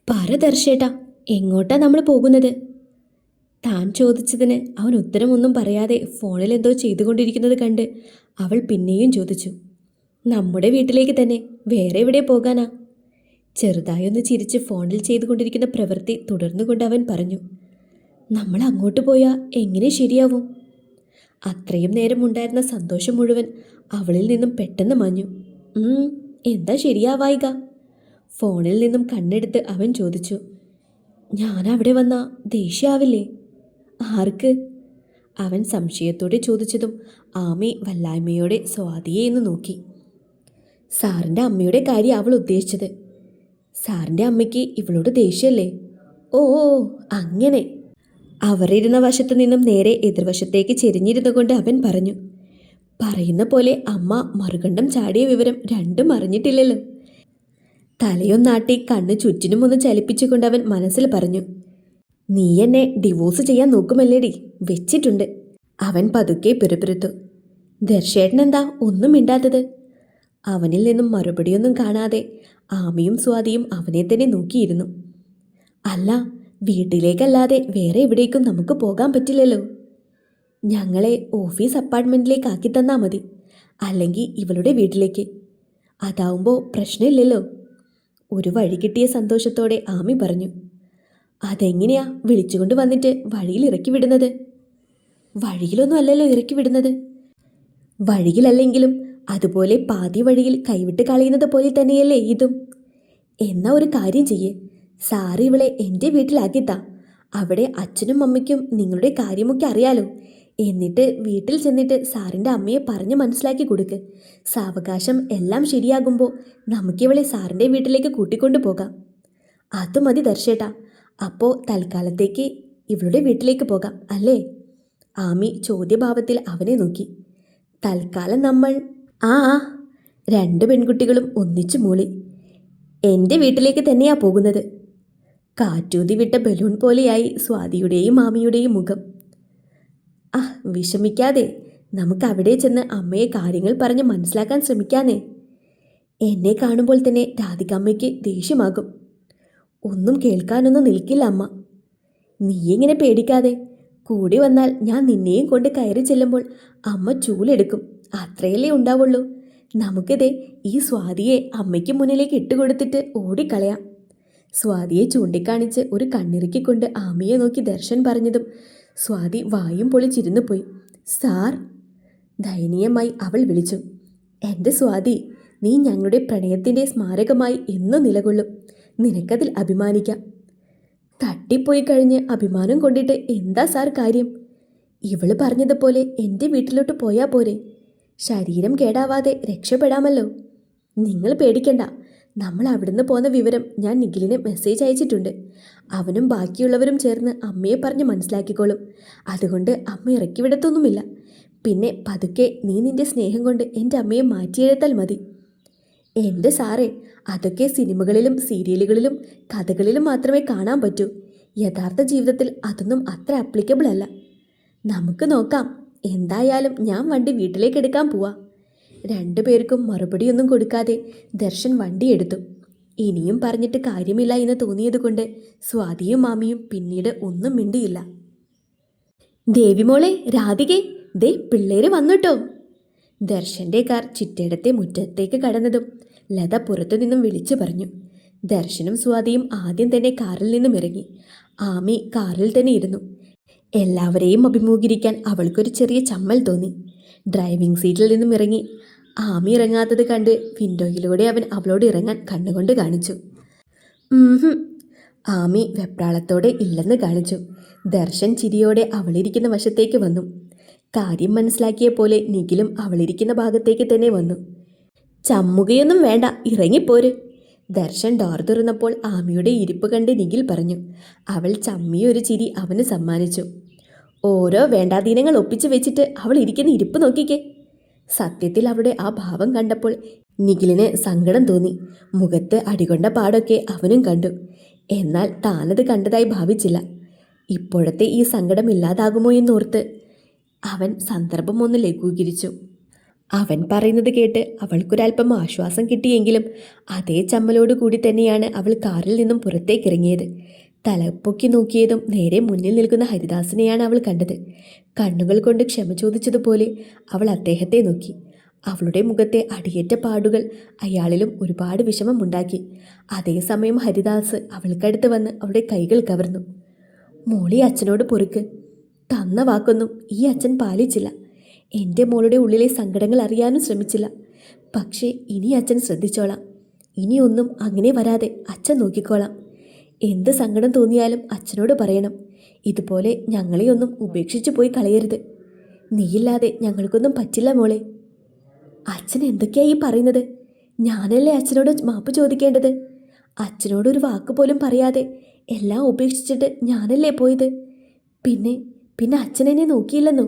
പറ ദർശേട്ടാ, എങ്ങോട്ടാ നമ്മൾ പോകുന്നത്? താൻ ചോദിച്ചതിന് അവൻ ഉത്തരമൊന്നും പറയാതെ ഫോണിൽ എന്തോ ചെയ്തുകൊണ്ടിരിക്കുന്നത് കണ്ട് അവൾ പിന്നെയും ചോദിച്ചു. നമ്മുടെ വീട്ടിലേക്ക് തന്നെ, വേറെ എവിടെ പോകാനാ? ചെറുതായൊന്ന് ചിരിച്ച് ഫോണിൽ ചെയ്തുകൊണ്ടിരിക്കുന്ന പ്രവൃത്തി തുടർന്നുകൊണ്ട് അവൻ പറഞ്ഞു. നമ്മൾ അങ്ങോട്ട് പോയാൽ എങ്ങനെ ശരിയാവും? അത്രയും നേരം ഉണ്ടായിരുന്ന സന്തോഷം മുഴുവൻ അവളിൽ നിന്നും പെട്ടെന്ന് മാഞ്ഞു. എന്താ ശരിയാവായിക? ഫോണിൽ നിന്നും കണ്ണെടുത്ത് അവൻ ചോദിച്ചു. ഞാൻ അവിടെ വന്ന ദേഷ്യാവില്ലേ? ആർക്ക്? അവൻ സംശയത്തോടെ ചോദിച്ചതും ആമി വല്ലായ്മയോടെ സ്വാതിയെ എന്ന് നോക്കി. സാറിൻ്റെ അമ്മയുടെ കാര്യം അവൾ ഉദ്ദേശിച്ചത്. സാറിൻ്റെ അമ്മയ്ക്ക് ഇവളോട് ദേഷ്യമല്ലേ? ഓ അങ്ങനെ. അവരിരുന്ന വശത്തു നിന്നും നേരെ എതിർവശത്തേക്ക് ചെരിഞ്ഞിരുന്നു കൊണ്ട് അവൻ പറഞ്ഞു. പറയുന്ന പോലെ അമ്മ മറുകണ്ഠം ചാടിയ വിവരം രണ്ടും അറിഞ്ഞിട്ടില്ലല്ലോ. തലയൊന്നാട്ടി കണ്ണ് ചുറ്റിനും ഒന്ന് ചലിപ്പിച്ചുകൊണ്ട് അവൻ മനസ്സിൽ പറഞ്ഞു. നീ എന്നെ ഡിവോഴ്സ് ചെയ്യാൻ നോക്കുമല്ലേടി? വെച്ചിട്ടുണ്ട്. അവൻ പതുക്കെ പിറുപിറുത്തു. ദർശേട്ടനെന്താ ഒന്നും മിണ്ടാത്തത്? അവനിൽ നിന്നും മറുപടിയൊന്നും കാണാതെ ആമിയും സ്വാതിയും അവനെ തന്നെ നോക്കിയിരുന്നു. അല്ല, വീട്ടിലേക്കല്ലാതെ വേറെ എവിടേക്കും നമുക്ക് പോകാൻ പറ്റില്ലല്ലോ. ഞങ്ങളെ ഓഫീസ് അപ്പാർട്ട്മെൻറ്റിലേക്ക് ആക്കി തന്നാൽ മതി, അല്ലെങ്കിൽ ഇവളുടെ വീട്ടിലേക്ക്. അതാവുമ്പോൾ പ്രശ്നമില്ലല്ലോ. ഒരു വഴി കിട്ടിയ സന്തോഷത്തോടെ ആമി പറഞ്ഞു. അതെങ്ങനെയാ വിളിച്ചുകൊണ്ട് വന്നിട്ട് വഴിയിൽ ഇറക്കി വിടുന്നത്? വഴിയിലൊന്നും അല്ലല്ലോ ഇറക്കി വിടുന്നത്. വഴിയിലല്ലെങ്കിലും അതുപോലെ പാതി വഴിയിൽ കൈവിട്ട് കളയുന്നത് പോലെ തന്നെയല്ലേ ഇതും. എന്നാ ഒരു കാര്യം ചെയ്യേ, സാറ് ഇവളെ എൻ്റെ വീട്ടിലാക്കിത്താ. അവിടെ അച്ഛനും അമ്മയ്ക്കും നിങ്ങളുടെ കാര്യമൊക്കെ അറിയാലോ. എന്നിട്ട് വീട്ടിൽ ചെന്നിട്ട് സാറിൻ്റെ അമ്മയെ പറഞ്ഞ് മനസ്സിലാക്കി കൊടുക്ക്. സാവകാശം എല്ലാം ശരിയാകുമ്പോൾ നമുക്കിവളെ സാറിൻ്റെ വീട്ടിലേക്ക് കൂട്ടിക്കൊണ്ടു പോകാം. അത് മതി ദർശേട്ടാ. അപ്പോൾ തൽക്കാലത്തേക്ക് ഇവളുടെ വീട്ടിലേക്ക് പോകാം അല്ലേ? ആമി ചോദ്യഭാവത്തിൽ അവനെ നോക്കി. തൽക്കാലം നമ്മൾ ആ രണ്ട് പെൺകുട്ടികളും ഒന്നിച്ചു മൂളി. എൻ്റെ വീട്ടിലേക്ക് തന്നെയാ പോകുന്നത്. കാറ്റൂതി വിട്ട ബലൂൺ പോലെയായി സ്വാതിയുടെയും ആമിയുടെയും മുഖം. വിഷമിക്കാതെ, നമുക്ക് അവിടെ ചെന്ന് അമ്മയെ കാര്യങ്ങൾ പറഞ്ഞ് മനസ്സിലാക്കാൻ ശ്രമിക്കാന്നേ. എന്നെ കാണുമ്പോൾ തന്നെ രാധികമ്മയ്ക്ക് ദേഷ്യമാകും. ഒന്നും കേൾക്കാനൊന്നും നിൽക്കില്ല അമ്മ. നീ ഇങ്ങനെ പേടിക്കാതെ. കൂടി വന്നാൽ ഞാൻ നിന്നെയും കൊണ്ട് കയറി ചെല്ലുമ്പോൾ അമ്മ ചൂലെടുക്കും. അത്രയല്ലേ ഉണ്ടാവുള്ളൂ. നമുക്കിതേ ഈ സ്വാതിയെ അമ്മയ്ക്ക് മുന്നിലേക്ക് ഇട്ടുകൊടുത്തിട്ട് ഓടിക്കളയാം. സ്വാതിയെ ചൂണ്ടിക്കാണിച്ച് ഒരു കണ്ണിറുക്കിക്കൊണ്ട് ആമിയെ നോക്കി ദർശൻ പറഞ്ഞതും സ്വാതി വായും പൊളിച്ചിരുന്നു പോയി. സാർ! ദയനീയമായി അവൾ വിളിച്ചു. എൻ്റെ സ്വാതി, നീ ഞങ്ങളുടെ പ്രണയത്തിൻ്റെ സ്മാരകമായി എന്നും നിലകൊള്ളും. നിനക്കതിൽ അഭിമാനിക്കാം. തട്ടിപ്പോയി കഴിഞ്ഞ് അഭിമാനം കൊണ്ടിട്ട് എന്താ സാർ കാര്യം? ഇവള് പറഞ്ഞതുപോലെ എൻ്റെ വീട്ടിലോട്ട് പോയാൽ പോരെ? ശരീരം കേടാവാതെ രക്ഷപ്പെടാമല്ലോ. നിങ്ങൾ പേടിക്കണ്ട. നമ്മൾ അവിടുന്ന് പോന്ന വിവരം ഞാൻ നിഖിലിന് മെസ്സേജ് അയച്ചിട്ടുണ്ട്. അവനും ബാക്കിയുള്ളവരും ചേർന്ന് അമ്മയെ പറഞ്ഞ് മനസ്സിലാക്കിക്കോളും. അതുകൊണ്ട് അമ്മ ഇറക്കി വിടത്തൊന്നുമില്ല. പിന്നെ പതുക്കെ നീ നിൻ്റെ സ്നേഹം കൊണ്ട് എൻ്റെ അമ്മയെ മാറ്റിയെഴുത്താൽ മതി. എൻ്റെ സാറേ, അതൊക്കെ സിനിമകളിലും സീരിയലുകളിലും കഥകളിലും മാത്രമേ കാണാൻ പറ്റൂ. യഥാർത്ഥ ജീവിതത്തിൽ അതൊന്നും അത്ര ആപ്ലിക്കബിൾ അല്ല. നമുക്ക് നോക്കാം. എന്തായാലും ഞാൻ വണ്ടി വീട്ടിലേക്ക് എടുക്കാൻ പോവാ. രണ്ടുപേർക്കും മറുപടിയൊന്നും കൊടുക്കാതെ ദർശൻ വണ്ടിയെടുത്തു. ഇനിയും പറഞ്ഞിട്ട് കാര്യമില്ല എന്ന് തോന്നിയതുകൊണ്ട് സ്വാതിയും മാമിയും പിന്നീട് ഒന്നും മിണ്ടിയില്ല. ദേവിമോളെ, രാധികെ, ദേ പിള്ളേര് വന്നുട്ടോ. ദർശൻ്റെ കാർ ചിറ്റയിടത്തെ മുറ്റത്തേക്ക് കടന്നതും ലത പുറത്തു നിന്നും വിളിച്ചു പറഞ്ഞു. ദർശനും സ്വാതിയും ആദ്യം തന്നെ കാറിൽ നിന്നും ഇറങ്ങി. ആമി കാറിൽ തന്നെ ഇരുന്നു. എല്ലാവരെയും അഭിമുഖീകരിക്കാൻ അവൾക്കൊരു ചെറിയ ചമ്മൽ തോന്നി. ഡ്രൈവിംഗ് സീറ്റിൽ നിന്നും ഇറങ്ങി. ആമി ഇറങ്ങാത്തത് കണ്ട് വിൻഡോയിലൂടെ അവൻ അവളോട് ഇറങ്ങാൻ കണ്ണുകൊണ്ട് കാണിച്ചു. ആമി വെപ്രാളത്തോടെ ഇല്ലെന്ന് കാണിച്ചു. ദർശൻ ചിരിയോടെ അവളിരിക്കുന്ന വശത്തേക്ക് വന്നു. കാര്യം മനസ്സിലാക്കിയ പോലെ നിഖിലും അവളിരിക്കുന്ന ഭാഗത്തേക്ക് തന്നെ വന്നു. ചമ്മുകയൊന്നും വേണ്ട, ഇറങ്ങിപ്പോര്. ദർശൻ ഡോർ തുറന്നപ്പോൾ ആമിയുടെ ഇരിപ്പ് കണ്ട് നിഖിൽ പറഞ്ഞു. അവൾ ചമ്മിയൊരു ചിരി അവന് സമ്മാനിച്ചു. ഓരോ വേണ്ടാദീനങ്ങൾ ഒപ്പിച്ചു വെച്ചിട്ട് അവൾ ഇരിക്കുന്ന ഇരിപ്പ് നോക്കിക്കേ. സത്യത്തിൽ അവളുടെ ആ ഭാവം കണ്ടപ്പോൾ നിഖിലിന് സങ്കടം തോന്നി. മുഖത്ത് അടികൊണ്ട പാടൊക്കെ അവനും കണ്ടു. എന്നാൽ താനത് കണ്ടതായി ഭാവിച്ചില്ല. ഇപ്പോഴത്തെ ഈ സങ്കടം ഇല്ലാതാകുമോ എന്നോർത്ത് അവൻ സന്ദർഭം ഒന്ന് ലഘൂകരിച്ചു. അവൻ പറയുന്നത് കേട്ട് അവൾക്കൊരല്പം ആശ്വാസം കിട്ടിയെങ്കിലും അതേ ചമ്മലോട് കൂടി തന്നെയാണ് അവൾ കാറിൽ നിന്നും പുറത്തേക്കിറങ്ങിയത്. തലപ്പൊക്കി നോക്കിയതും നേരെ മുന്നിൽ നിൽക്കുന്ന ഹരിദാസിനെയാണ് അവൾ കണ്ടത്. കണ്ണുകൾ കൊണ്ട് ക്ഷമ ചോദിച്ചതുപോലെ അവൾ അദ്ദേഹത്തെ നോക്കി. അവളുടെ മുഖത്തെ അടിയേറ്റ പാടുകൾ അയാളിലും ഒരുപാട് വിഷമമുണ്ടാക്കി. അതേസമയം ഹരിദാസ് അവൾക്കടുത്ത് വന്ന് അവളുടെ കൈകൾ കവർന്നു. മോളി അച്ഛനോട് പൊറുക്ക്. തന്ന വാക്കൊന്നും ഈ അച്ഛൻ പാലിച്ചില്ല. എൻ്റെ മോളുടെ ഉള്ളിലെ സങ്കടങ്ങൾ അറിയാനും ശ്രമിച്ചില്ല. പക്ഷേ ഇനി അച്ഛൻ ശ്രദ്ധിച്ചോളാം. ഇനിയൊന്നും അങ്ങനെ വരാതെ അച്ഛൻ നോക്കിക്കോളാം. എന്ത് സങ്കടം തോന്നിയാലും അച്ഛനോട് പറയണം. ഇതുപോലെ ഞങ്ങളെയൊന്നും ഉപേക്ഷിച്ചു പോയി കളയരുത്. നീയില്ലാതെ ഞങ്ങൾക്കൊന്നും പറ്റില്ല മോളെ. അച്ഛൻ എന്തൊക്കെയായി പറയുന്നത്? ഞാനല്ലേ അച്ഛനോട് മാപ്പ് ചോദിക്കേണ്ടത്? അച്ഛനോടൊരു വാക്ക് പോലും പറയാതെ എല്ലാം ഉപേക്ഷിച്ചിട്ട് ഞാനല്ലേ പോയത്? പിന്നെ പിന്നെ അച്ഛൻ എന്നെ നോക്കിയില്ലെന്നോ?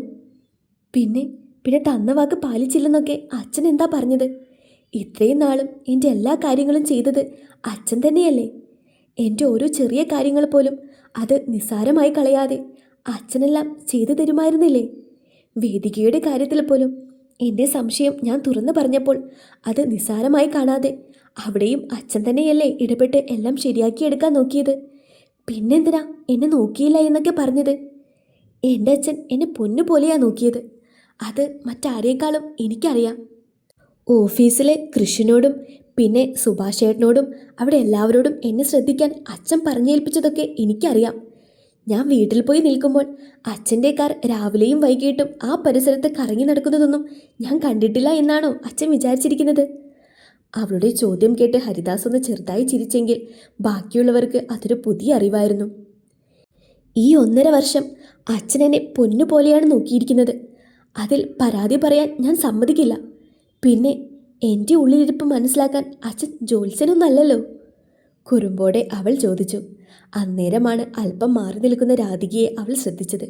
പിന്നെ പിന്നെ തന്ന വാക്ക് പാലിച്ചില്ലെന്നൊക്കെ അച്ഛൻ എന്താ പറഞ്ഞത്? ഇത്രയും നാളും എൻ്റെ എല്ലാ കാര്യങ്ങളും ചെയ്തത് അച്ഛൻ തന്നെയല്ലേ? എൻ്റെ ഓരോ ചെറിയ കാര്യങ്ങൾ പോലും അത് നിസ്സാരമായി കളയാതെ അച്ഛനെല്ലാം ചെയ്തു തരുമായിരുന്നില്ലേ? വേദികയുടെ കാര്യത്തിൽ പോലും എൻ്റെ സംശയം ഞാൻ തുറന്നു പറഞ്ഞപ്പോൾ അത് നിസ്സാരമായി കാണാതെ അവിടെയും അച്ഛൻ തന്നെയല്ലേ ഇടപെട്ട് എല്ലാം ശരിയാക്കിയെടുക്കാൻ നോക്കിയത്? പിന്നെന്തിനാ എന്നെ നോക്കിയില്ല എന്നൊക്കെ പറഞ്ഞത്? എൻ്റെ അച്ഛൻ എന്നെ പൊന്നുപോലെയാണ് നോക്കിയത്. അത് മറ്റാരേക്കാളും എനിക്കറിയാം. ഓഫീസിലെ കൃഷിനോടും പിന്നെ സുഭാഷ് ചേട്ടനോടും അവിടെ എല്ലാവരോടും എന്നെ ശ്രദ്ധിക്കാൻ അച്ഛൻ പറഞ്ഞേൽപ്പിച്ചതൊക്കെ എനിക്കറിയാം. ഞാൻ വീട്ടിൽ പോയി നിൽക്കുമ്പോൾ അച്ഛൻ്റെ കാർ രാവിലെയും വൈകിട്ടും ആ പരിസരത്ത് കറങ്ങി നടക്കുന്നതൊന്നും ഞാൻ കണ്ടിട്ടില്ല എന്നാണോ അച്ഛൻ വിചാരിച്ചിരിക്കുന്നത്? അവളുടെ ചോദ്യം കേട്ട് ഹരിദാസ് ഒന്ന് ചെറുതായി ചിരിച്ചെങ്കിൽ ബാക്കിയുള്ളവർക്ക് അതൊരു പുതിയ അറിവായിരുന്നു. ഈ 1.5 വർഷം അച്ഛൻ എന്നെ പൊന്നുപോലെയാണ് നോക്കിയിരിക്കുന്നത്. അതിൽ പരാതി പറയാൻ ഞാൻ സമ്മതിക്കില്ല. പിന്നെ എൻ്റെ ഉള്ളിലിരിപ്പ് മനസ്സിലാക്കാൻ അച്ഛൻ ജ്യോത്സ്യനൊന്നല്ലല്ലോ. കുറുമ്പോടെ അവൾ ചോദിച്ചു. അന്നേരമാണ് അല്പം മാറി നിൽക്കുന്ന രാധികയെ അവൾ ശ്രദ്ധിച്ചത്.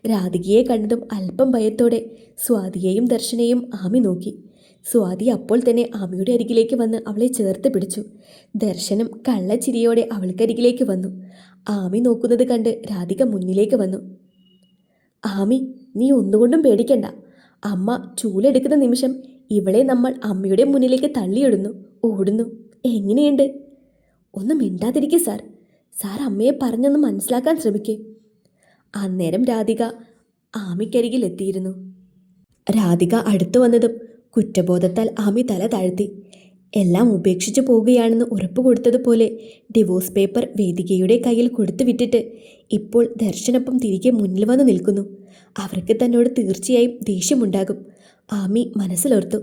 രാധികയെ കണ്ടതും അല്പം ഭയത്തോടെ സ്വാതിയെയും ദർശനെയും ആമി നോക്കി. സ്വാതി അപ്പോൾ തന്നെ ആമിയുടെ അരികിലേക്ക് വന്ന് അവളെ ചേർത്ത് പിടിച്ചു. ദർശനം കള്ളച്ചിരിയോടെ അവൾക്കരികിലേക്ക് വന്നു. ആമി നോക്കുന്നത് കണ്ട് രാധിക മുന്നിലേക്ക് വന്നു. ആമി, നീ ഒന്നുകൊണ്ടും പേടിക്കണ്ട. അമ്മ ചൂലെടുക്കുന്ന നിമിഷം ഇവളെ നമ്മൾ അമ്മയുടെ മുന്നിലേക്ക് തള്ളിയിടുന്നു, ഓടുന്നു. എങ്ങനെയുണ്ട്? ഒന്ന് മിണ്ടാതിരിക്കുക സാർ. സാർ അമ്മയെ പറഞ്ഞൊന്ന് മനസ്സിലാക്കാൻ ശ്രമിക്കേ. അന്നേരം രാധിക ആമിക്കരികിൽ എത്തിയിരുന്നു. രാധിക അടുത്തു വന്നതും കുറ്റബോധത്താൽ ആമി തല താഴ്ത്തി. എല്ലാം ഉപേക്ഷിച്ചു പോവുകയാണെന്ന് ഉറപ്പ് കൊടുത്തതുപോലെ ഡിവോഴ്സ് പേപ്പർ വേദികയുടെ കയ്യിൽ കൊടുത്തു വിട്ടിട്ട് ഇപ്പോൾ ദർശനൊപ്പം തിരികെ മുന്നിൽ വന്ന് നിൽക്കുന്നു. അവർക്ക് തന്നോട് തീർച്ചയായും ദേഷ്യമുണ്ടാകും. ആമി മനസ്സിലോർത്തു.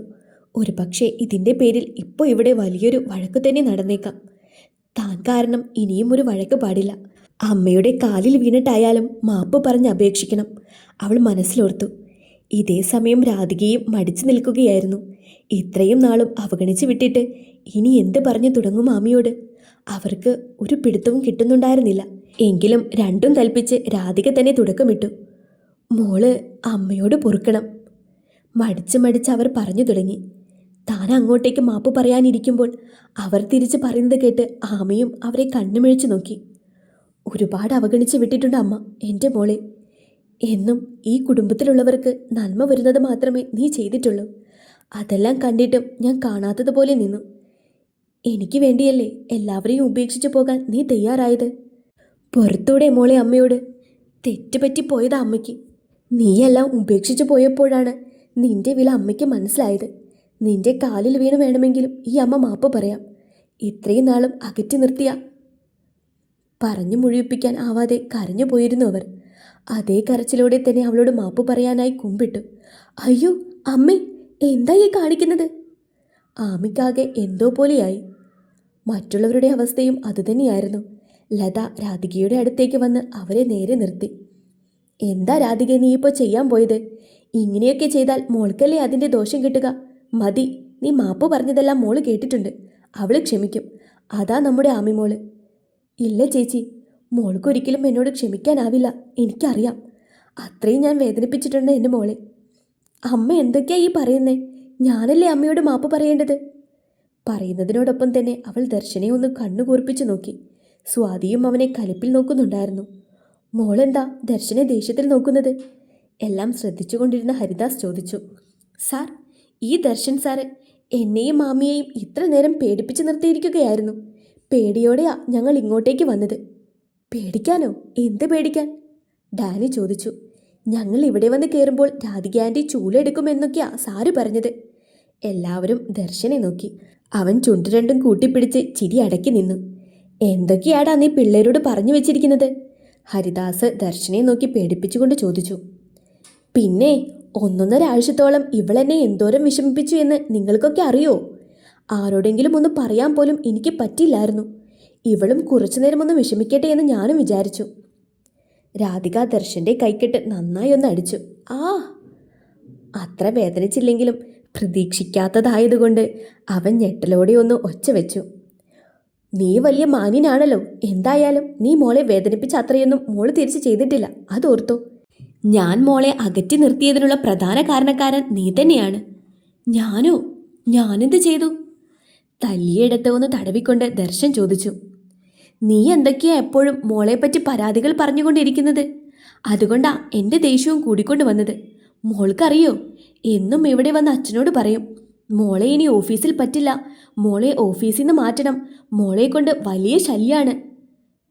ഒരു പക്ഷേ ഇതിൻ്റെ പേരിൽ ഇപ്പോൾ ഇവിടെ വലിയൊരു വഴക്കു തന്നെ നടന്നേക്കാം. താൻ കാരണം ഇനിയും ഒരു വഴക്ക് പാടില്ല. അമ്മയുടെ കാലിൽ വീണിട്ടായാലും മാപ്പ് പറഞ്ഞ് അപേക്ഷിക്കണം, അവൾ മനസ്സിലോർത്തു. ഇതേ സമയം രാധികയും മടിച്ചു നിൽക്കുകയായിരുന്നു. ഇത്രയും നാളും അവഗണിച്ച് വിട്ടിട്ട് ഇനി എന്ത് പറഞ്ഞു തുടങ്ങും ആമിയോട്? അവർക്ക് ഒരു പിടുത്തവും കിട്ടുന്നുണ്ടായിരുന്നില്ല. എങ്കിലും രണ്ടും കൽപ്പിച്ച് രാധിക തന്നെ തുടക്കമിട്ടു. മോള് അമ്മയോട് പൊറുക്കണം. മടിച്ച് അവർ പറഞ്ഞു തുടങ്ങി. താൻ അങ്ങോട്ടേക്ക് മാപ്പ് പറയാനിരിക്കുമ്പോൾ അവർ തിരിച്ച് പറയുന്നത് കേട്ട് ആമയും അവരെ കണ്ണുമിഴിച്ചു നോക്കി. ഒരുപാട് അവഗണിച്ച് വിട്ടിട്ടുണ്ട് അമ്മ എൻ്റെ മോളെ. എന്നും ഈ കുടുംബത്തിലുള്ളവർക്ക് നന്മ വരുന്നത് മാത്രമേ നീ ചെയ്തിട്ടുള്ളൂ. അതെല്ലാം കണ്ടിട്ടും ഞാൻ കാണാത്തതുപോലെ നിന്നു. എനിക്ക് വേണ്ടിയല്ലേ എല്ലാവരെയും ഉപേക്ഷിച്ചു പോകാൻ നീ തയ്യാറായത്? പുറത്തൂടെ മോളെ അമ്മയോട്. തെറ്റുപറ്റിപ്പോയതാ അമ്മയ്ക്ക്. നീയെല്ലാം ഉപേക്ഷിച്ചു പോയപ്പോഴാണ് നിന്റെ വില അമ്മയ്ക്ക് മനസ്സിലായത്. നിന്റെ കാലിൽ വീണ് വേണമെങ്കിലും ഈ അമ്മ മാപ്പ് പറയാം. ഇത്രയും നാളും അകറ്റി നിർത്തിയ. പറഞ്ഞു മുഴുവിപ്പിക്കാൻ ആവാതെ കരഞ്ഞു പോയിരുന്നു അവർ. അതേ കരച്ചിലോടെ തന്നെ അവളോട് മാപ്പ് പറയാനായി കുമ്പിട്ടു. അയ്യോ അമ്മേ, എന്താ ഈ കാണിക്കുന്നത്? ആമിക്കാകെ എന്തോ പോലെയായി. മറ്റുള്ളവരുടെ അവസ്ഥയും അതുതന്നെയായിരുന്നു. ലത രാധികയുടെ അടുത്തേക്ക് വന്ന് അവരെ നേരെ നിർത്തി. എന്താ രാധിക നീ ഇപ്പോൾ ചെയ്യാൻ പോയത്? ഇങ്ങനെയൊക്കെ ചെയ്താൽ മോൾക്കല്ലേ അതിൻ്റെ ദോഷം കിട്ടുക? മതി, നീ മാപ്പ് പറഞ്ഞതെല്ലാം മോള് കേട്ടിട്ടുണ്ട്. അവൾ ക്ഷമിക്കും. അതാ നമ്മുടെ ആമിമോള്. ഇല്ല ചേച്ചി, മോൾക്കൊരിക്കലും എന്നോട് ക്ഷമിക്കാനാവില്ല. എനിക്കറിയാം. അത്രയും ഞാൻ വേദനിപ്പിച്ചിട്ടുണ്ട് എൻ്റെ മോളെ. അമ്മ എന്തൊക്കെയാ ഈ പറയുന്നേ? ഞാനല്ലേ അമ്മയോട് മാപ്പ് പറയേണ്ടത്? പറയുന്നതിനോടൊപ്പം തന്നെ അവൾ ദർശനെ ഒന്ന് കണ്ണുകൂർപ്പിച്ചു നോക്കി. സ്വാതിയും അവനെ കലിപ്പിൽ നോക്കുന്നുണ്ടായിരുന്നു. മോളെന്താ ദർശനെ ദേഷ്യത്തിൽ നോക്കുന്നത്? എല്ലാം ശ്രദ്ധിച്ചുകൊണ്ടിരുന്ന ഹരിദാസ് ചോദിച്ചു. സാർ, ഈ ദർശൻ സാറ് എന്നെയും മാമിയെയും ഇത്ര നേരം പേടിപ്പിച്ച് നിർത്തിയിരിക്കുകയായിരുന്നു. പേടിയോടെയാ ഞങ്ങൾ ഇങ്ങോട്ടേക്ക് വന്നത്. പേടിക്കാനോ? എന്ത് പേടിക്കാൻ? ഡാനി ചോദിച്ചു. ഞങ്ങൾ ഇവിടെ വന്ന് കയറുമ്പോൾ രാധിക ആൻറ്റി ചൂലെടുക്കുമെന്നൊക്കെയാ സാറ് പറഞ്ഞത്. എല്ലാവരും ദർശനെ നോക്കി. അവൻ ചുണ്ടു രണ്ടും കൂട്ടിപ്പിടിച്ച് ചിരി അടക്കി നിന്നു. എന്തൊക്കെയാടാ നീ പിള്ളേരോട് പറഞ്ഞു വെച്ചിരിക്കുന്നത്? ഹരിദാസ് ദർശനെ നോക്കി പേടിപ്പിച്ചുകൊണ്ട് ചോദിച്ചു. പിന്നെ 1.5 ആഴ്ചത്തോളം ഇവളെന്നെ എന്തോരം വിഷമിപ്പിച്ചു എന്ന് നിങ്ങൾക്കൊക്കെ അറിയോ? ആരോടെങ്കിലും ഒന്ന് പറയാൻ പോലും എനിക്ക് പറ്റില്ലായിരുന്നു. ഇവളും കുറച്ചു നേരം ഒന്ന് വിഷമിക്കട്ടെ എന്ന് ഞാനും വിചാരിച്ചു. രാധിക ദർശൻ്റെ കൈക്കെട്ട് നന്നായി ഒന്ന് അടിച്ചു. അത്ര വേദനിച്ചില്ലെങ്കിലും പ്രതീക്ഷിക്കാത്തതായതുകൊണ്ട് അവൻ ഞെട്ടലോടെ ഒന്ന് ഒച്ച വെച്ചു. നീ വലിയ മാന്യനാണല്ലോ. എന്തായാലും നീ മോളെ വേദനിപ്പിച്ച അത്രയൊന്നും മോള് തിരിച്ച് ചെയ്തിട്ടില്ല, അതോർത്തോ. ഞാൻ മോളെ അകറ്റി നിർത്തിയതിനുള്ള പ്രധാന കാരണക്കാരൻ നീ തന്നെയാണ്. ഞാനോ? ഞാനെന്ത് ചെയ്തു? തല്ലിയെടുത്ത് ഒന്ന് തടവിക്കൊണ്ട് ദർശൻ ചോദിച്ചു. നീ എന്തൊക്കെയാ എപ്പോഴും മോളെപ്പറ്റി പരാതികൾ പറഞ്ഞുകൊണ്ടിരിക്കുന്നത്? അതുകൊണ്ടാ എൻ്റെ ദേഷ്യവും കൂടിക്കൊണ്ട് വന്നത്. മോൾക്കറിയോ, എന്നും ഇവിടെ വന്ന് അച്ഛനോട് പറയും, മോളെ ഇനി ഓഫീസിൽ പറ്റില്ല, മോളെ ഓഫീസിൽ നിന്ന് മാറ്റണം, മോളെ കൊണ്ട് വലിയ ശല്യാണ്.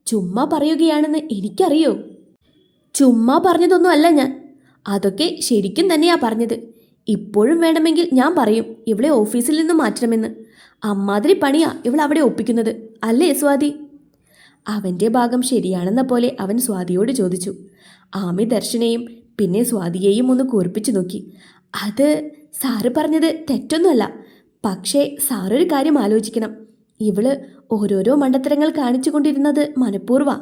ചുമ്മാ പറയുകയാണെന്ന് എനിക്കറിയോ. ചുമ്മാ പറഞ്ഞതൊന്നും അല്ല ഞാൻ. അതൊക്കെ ശരിക്കും തന്നെയാ പറഞ്ഞത്. ഇപ്പോഴും വേണമെങ്കിൽ ഞാൻ പറയും ഇവളെ ഓഫീസിൽ നിന്ന് മാറ്റണമെന്ന്. അമ്മാതിരി പണിയാ ഇവൾ അവിടെ ഒപ്പിക്കുന്നത്, അല്ലേ സ്വാതി? അവൻ്റെ ഭാഗം ശരിയാണെന്ന പോലെ അവൻ സ്വാതിയോട് ചോദിച്ചു. ആമി ദർശനെയും പിന്നെ സ്വാതിയെയും ഒന്ന് കൂർപ്പിച്ചു നോക്കി. അത് സാറ് പറഞ്ഞത് തെറ്റൊന്നുമല്ല. പക്ഷേ സാറൊരു കാര്യം ആലോചിക്കണം. ഇവള് ഓരോരോ മണ്ടത്തരങ്ങൾ കാണിച്ചു കൊണ്ടിരുന്നത് മനഃപൂർവ്വ.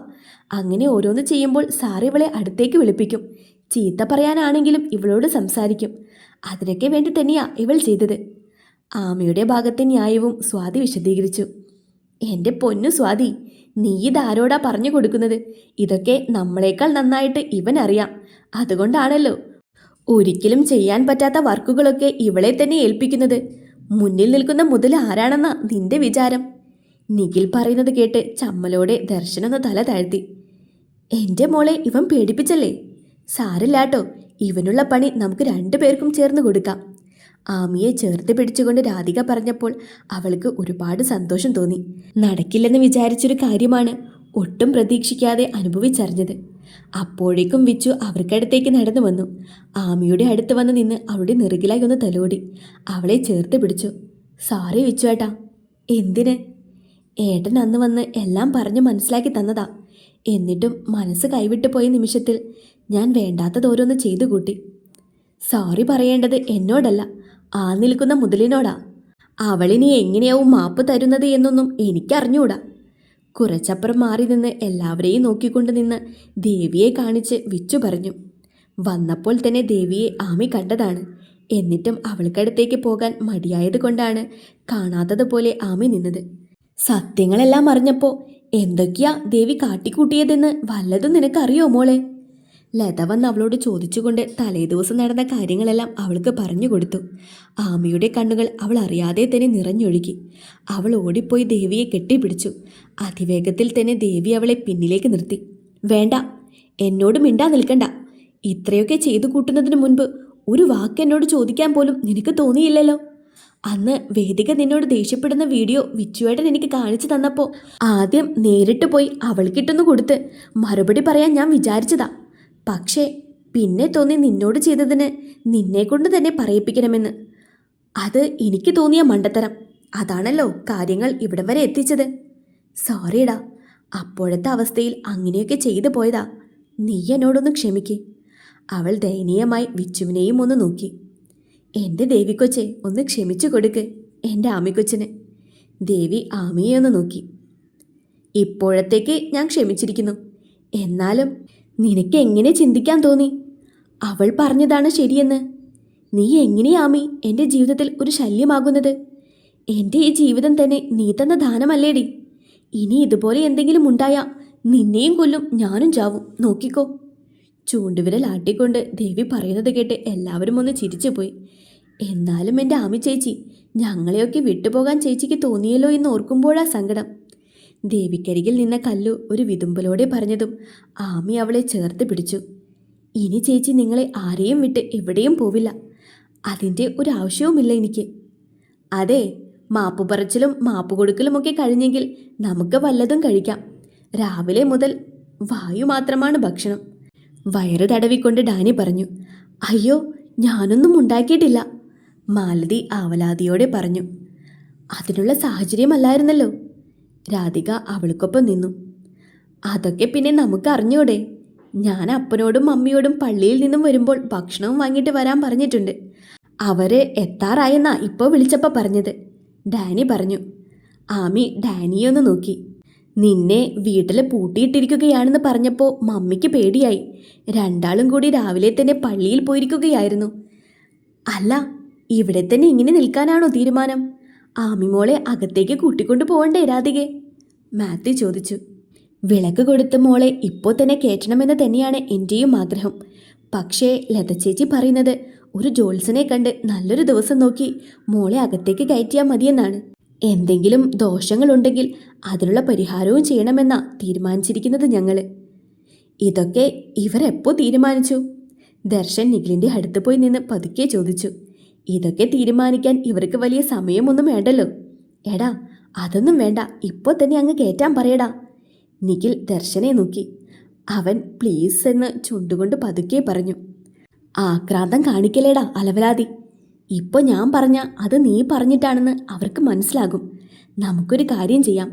അങ്ങനെ ഓരോന്ന് ചെയ്യുമ്പോൾ സാറ് ഇവളെ അടുത്തേക്ക് വിളിപ്പിക്കും. ചീത്ത പറയാനാണെങ്കിലും ഇവളോട് സംസാരിക്കും. അതിനൊക്കെ വേണ്ടി തന്നെയാ ഇവൾ ചെയ്തത്. ആമയുടെ ഭാഗത്തെ ന്യായവും സ്വാതി വിശദീകരിച്ചു. എൻ്റെ പൊന്നു സ്വാതി, നീ ഇതാരോടാ പറഞ്ഞു കൊടുക്കുന്നത്? ഇതൊക്കെ നമ്മളെക്കാൾ നന്നായിട്ട് ഇവൻ അറിയാം. അതുകൊണ്ടാണല്ലോ ഒരിക്കലും ചെയ്യാൻ പറ്റാത്ത വർക്കുകളൊക്കെ ഇവളെ തന്നെ ഏൽപ്പിക്കുന്നത്. മുന്നിൽ നിൽക്കുന്ന മുതൽ ആരാണെന്നാ നിന്റെ വിചാരം? നിഖിൽ പറയുന്നത് കേട്ട് ചമ്മലോടെ ദർശനൊന്ന് തല താഴ്ത്തി. എൻ്റെ മോളെ ഇവൻ പേടിപ്പിച്ചല്ലേ? സാരില്ലാട്ടോ, ഇവനുള്ള പണി നമുക്ക് 2 പേർക്കും ചേർന്ന് കൊടുക്കാം. ആമിയെ ചേർത്ത് പിടിച്ചുകൊണ്ട് രാധിക പറഞ്ഞപ്പോൾ അവൾക്ക് ഒരുപാട് സന്തോഷം തോന്നി. നടക്കില്ലെന്ന് വിചാരിച്ചൊരു കാര്യമാണ് ഒട്ടും പ്രതീക്ഷിക്കാതെ അനുഭവിച്ചറിഞ്ഞത്. അപ്പോഴേക്കും വിച്ചു അവർക്കടുത്തേക്ക് നടന്നു വന്നു. ആമിയുടെ അടുത്ത് വന്ന് നിന്ന് അവളുടെ നെറുകിലായി ഒന്ന് തലോടി. അവളെ ചേർത്ത് പിടിച്ചു. സോറി വിച്ചു ഏട്ടാ. എന്തിന്? ഏട്ടൻ അന്ന് വന്ന് എല്ലാം പറഞ്ഞ് മനസ്സിലാക്കി തന്നതാ. എന്നിട്ടും മനസ്സ് കൈവിട്ടു പോയ നിമിഷത്തിൽ ഞാൻ വേണ്ടാത്തതോരോന്ന് ചെയ്തു കൂട്ടി. സോറി പറയേണ്ടത് എന്നോടല്ല, ആ നിൽക്കുന്ന മുതലിനോടാ. അവളിനി എങ്ങനെയാവും മാപ്പ് തരുന്നത് എന്നൊന്നും എനിക്കറിഞ്ഞൂടാ. കുറച്ചപ്പുറം മാറി നിന്ന് എല്ലാവരെയും നോക്കിക്കൊണ്ട് നിന്ന് ദേവിയെ കാണിച്ച് വിച്ചു പറഞ്ഞു. വന്നപ്പോൾ തന്നെ ദേവിയെ ആമി കണ്ടതാണ്. എന്നിട്ടും അവൾക്കടുത്തേക്ക് പോകാൻ മടിയായത് കൊണ്ടാണ് കാണാത്തതുപോലെ ആമി നിന്നത്. സത്യങ്ങളെല്ലാം അറിഞ്ഞപ്പോൾ എന്തൊക്കെയാ ദേവി കാട്ടിക്കൂട്ടിയതെന്ന് വല്ലതും നിനക്കറിയോ മോളെ? ലത വന്ന് അവളോട് ചോദിച്ചുകൊണ്ട് തലേദിവസം നടന്ന കാര്യങ്ങളെല്ലാം അവൾക്ക് പറഞ്ഞു കൊടുത്തു. ആമിയുടെ കണ്ണുകൾ അവൾ അറിയാതെ തന്നെ നിറഞ്ഞൊഴുകി. അവൾ ഓടിപ്പോയി ദേവിയെ കെട്ടിപ്പിടിച്ചു. അതിവേഗത്തിൽ തന്നെ ദേവി അവളെ പിന്നിലേക്ക് നിർത്തി. വേണ്ട, എന്നോട് മിണ്ടാ നിൽക്കണ്ട. ഇത്രയൊക്കെ ചെയ്തു കൂട്ടുന്നതിന് മുൻപ് ഒരു വാക്ക് എന്നോട് ചോദിക്കാൻ പോലും നിനക്ക് തോന്നിയില്ലല്ലോ. അന്ന് വേദിക നിന്നോട് ദേഷ്യപ്പെടുന്ന വീഡിയോ വിച്ചുവേട്ടൻ എനിക്ക് കാണിച്ചു തന്നപ്പോൾ ആദ്യം നേരിട്ട് പോയി അവൾക്കിട്ടൊന്ന് കൊടുത്ത് മറുപടി പറയാൻ ഞാൻ വിചാരിച്ചതാ. പക്ഷേ പിന്നെ തോന്നി നിന്നോട് ചെയ്തതിന് നിന്നെക്കൊണ്ട് തന്നെ പറയിപ്പിക്കണമെന്ന്. അത് എനിക്ക് തോന്നിയ മണ്ടത്തരം. അതാണല്ലോ കാര്യങ്ങൾ ഇവിടം വരെ എത്തിച്ചത്. സോറിടാ, അപ്പോഴത്തെ അവസ്ഥയിൽ അങ്ങനെയൊക്കെ ചെയ്തു പോയതാ. നീ എന്നോടൊന്ന് ക്ഷമിക്ക്. അവൾ ദയനീയമായി വിച്ചുവിനെയും ഒന്ന് നോക്കി. എൻ്റെ ദേവിക്കൊച്ചെ ഒന്ന് ക്ഷമിച്ചു കൊടുക്ക് എൻ്റെ ആമിക്കൊച്ചിന്. ദേവി ആമിയെ ഒന്ന് നോക്കി. ഇപ്പോഴത്തേക്ക് ഞാൻ ക്ഷമിച്ചിരിക്കുന്നു. എന്നാലും നിനക്ക് എങ്ങനെ ചിന്തിക്കാൻ തോന്നി അവൾ പറഞ്ഞതാണ് ശരിയെന്ന്? നീ എങ്ങനെയാമി എൻ്റെ ജീവിതത്തിൽ ഒരു ശല്യമാകുന്നത്? എൻ്റെ ഈ ജീവിതം തന്നെ നീ തന്ന ദാനമല്ലേടി. ഇനി ഇതുപോലെ എന്തെങ്കിലും ഉണ്ടായാൽ നിന്നെയും കൊല്ലും, ഞാനും ചാവും, നോക്കിക്കോ. ചൂണ്ടുവിരൽ ആട്ടിക്കൊണ്ട് ദേവി പറയുന്നത് കേട്ട് എല്ലാവരും ഒന്ന് ചിരിച്ചുപോയി. എന്നാലും എൻ്റെ ആമി ചേച്ചി, ഞങ്ങളെയൊക്കെ വിട്ടുപോകാൻ ചേച്ചിക്ക് തോന്നിയല്ലോ എന്ന് ഓർക്കുമ്പോഴാ സങ്കടം. ദേവിക്കരികിൽ നിന്ന കല്ലു ഒരു വിതുമ്പലോടെ പറഞ്ഞതും ആമി അവളെ ചേർത്ത് പിടിച്ചു. ഇനി ചേച്ചി നിങ്ങളെ ആരെയും വിട്ട് എവിടെയും പോവില്ല. അതിൻ്റെ ഒരു ആവശ്യവുമില്ല എനിക്ക്. അതെ, മാപ്പ് പറച്ചിലും മാപ്പ് കൊടുക്കലുമൊക്കെ കഴിഞ്ഞെങ്കിൽ നമുക്ക് വല്ലതും കഴിക്കാം. രാവിലെ മുതൽ വായു മാത്രമാണ് ഭക്ഷണം. വയറ് തടവിക്കൊണ്ട് ഡാനി പറഞ്ഞു. അയ്യോ, ഞാനൊന്നും ഉണ്ടാക്കിയിട്ടില്ല, മാലതി ആവലാതിയോടെ പറഞ്ഞു. അതിനുള്ള സാഹചര്യമല്ലായിരുന്നല്ലോ. രാധിക അവൾക്കൊപ്പം നിന്നു. അതൊക്കെ പിന്നെ നമുക്ക് അറിഞ്ഞൂടെ? ഞാൻ അപ്പനോടും അമ്മയോടും പള്ളിയിൽ നിന്നും വരുമ്പോൾ ഭക്ഷണവും വാങ്ങിയിട്ട് വരാൻ പറഞ്ഞിട്ടുണ്ട്. അവര് എത്താറായെന്നാ ഇപ്പോൾ വിളിച്ചപ്പോൾ പറഞ്ഞത്, ഡാനി പറഞ്ഞു. ആമി ഡാനിയെ ഒന്ന് നോക്കി. നിന്നെ വീട്ടിൽ പൂട്ടിയിട്ടിരിക്കുകയാണെന്ന് പറഞ്ഞപ്പോൾ മമ്മിക്ക് പേടിയായി. രണ്ടാളും കൂടി രാവിലെ തന്നെ പള്ളിയിൽ പോയിരിക്കുകയായിരുന്നു. അല്ല, ഇവിടെ തന്നെ ഇങ്ങനെ നിൽക്കാനാണോ തീരുമാനം? ആമിമോളെ അകത്തേക്ക് കൂട്ടിക്കൊണ്ടു പോകണ്ടേ രാധികെ? മാത്യു ചോദിച്ചു. വിളക്ക് കൊടുത്ത് മോളെ ഇപ്പോൾ തന്നെ കയറ്റണമെന്ന് തന്നെയാണ് എൻ്റെയും ആഗ്രഹം. പക്ഷേ ലത ചേച്ചി പറയുന്നത് ഒരു ജോത്സനെ കണ്ട് നല്ലൊരു ദിവസം നോക്കി മോളെ അകത്തേക്ക് കയറ്റിയാൽ മതിയെന്നാണ്. എന്തെങ്കിലും ദോഷങ്ങളുണ്ടെങ്കിൽ അതിനുള്ള പരിഹാരവും ചെയ്യണമെന്നാ തീരുമാനിച്ചിരിക്കുന്നത് ഞങ്ങൾ. ഇതൊക്കെ ഇവരെപ്പോൾ തീരുമാനിച്ചു? ദർശൻ നിഖിലിൻ്റെ അടുത്ത് പോയി നിന്ന് പതുക്കെ ചോദിച്ചു. ഇതൊക്കെ തീരുമാനിക്കാൻ ഇവർക്ക് വലിയ സമയമൊന്നും വേണ്ടല്ലോ. എടാ, അതൊന്നും വേണ്ട, ഇപ്പോൾ തന്നെ അങ്ങ് കയറ്റാൻ പറയടാ. നിഖിൽ ദർശനെ നോക്കി. അവൻ പ്ലീസ് എന്ന് ചുണ്ടുകൊണ്ട് പതുക്കെ പറഞ്ഞു. ആക്രാന്തം കാണിക്കലേടാ അലവലാതി. ഇപ്പോൾ ഞാൻ പറഞ്ഞ അത് നീ പറഞ്ഞിട്ടാണെന്ന് അവർക്ക് മനസ്സിലാകും. നമുക്കൊരു കാര്യം ചെയ്യാം,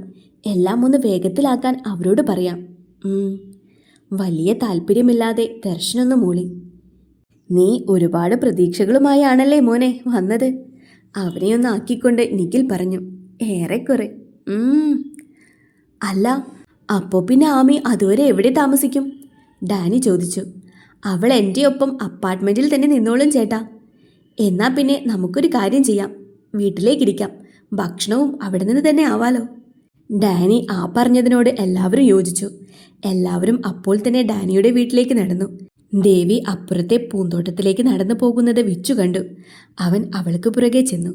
എല്ലാം ഒന്ന് വേഗത്തിലാക്കാൻ അവരോട് പറയാം. വലിയ താല്പര്യമില്ലാതെ ദർശനൊന്ന് മൂളി. നീ ഒരുപാട് പ്രതീക്ഷകളുമായാണല്ലേ മോനെ വന്നത്? അവനെയൊന്ന് ആക്കിക്കൊണ്ട് നിഖിൽ പറഞ്ഞു. ഏറെക്കുറെ. അല്ല, അപ്പോൾ പിന്നെ ആമി അതുവരെ എവിടെ താമസിക്കും? ഡാനി ചോദിച്ചു. അവൾ എൻ്റെ ഒപ്പം അപ്പാർട്ട്മെൻറ്റിൽ തന്നെ നിന്നോളും ചേട്ടാ. എന്നാൽ പിന്നെ നമുക്കൊരു കാര്യം ചെയ്യാം, വീട്ടിലേക്കിരിക്കാം. ഭക്ഷണവും അവിടെ നിന്ന് തന്നെ ആവാലോ. ഡാനി ആ പറഞ്ഞതിനോട് എല്ലാവരും യോജിച്ചു. എല്ലാവരും അപ്പോൾ തന്നെ ഡാനിയുടെ വീട്ടിലേക്ക് നടന്നു. ദേവി അപ്പുറത്തെ പൂന്തോട്ടത്തിലേക്ക് നടന്നു പോകുന്നത് വിച്ചു കണ്ടു. അവൻ അവൾക്ക് പുറകെ ചെന്നു.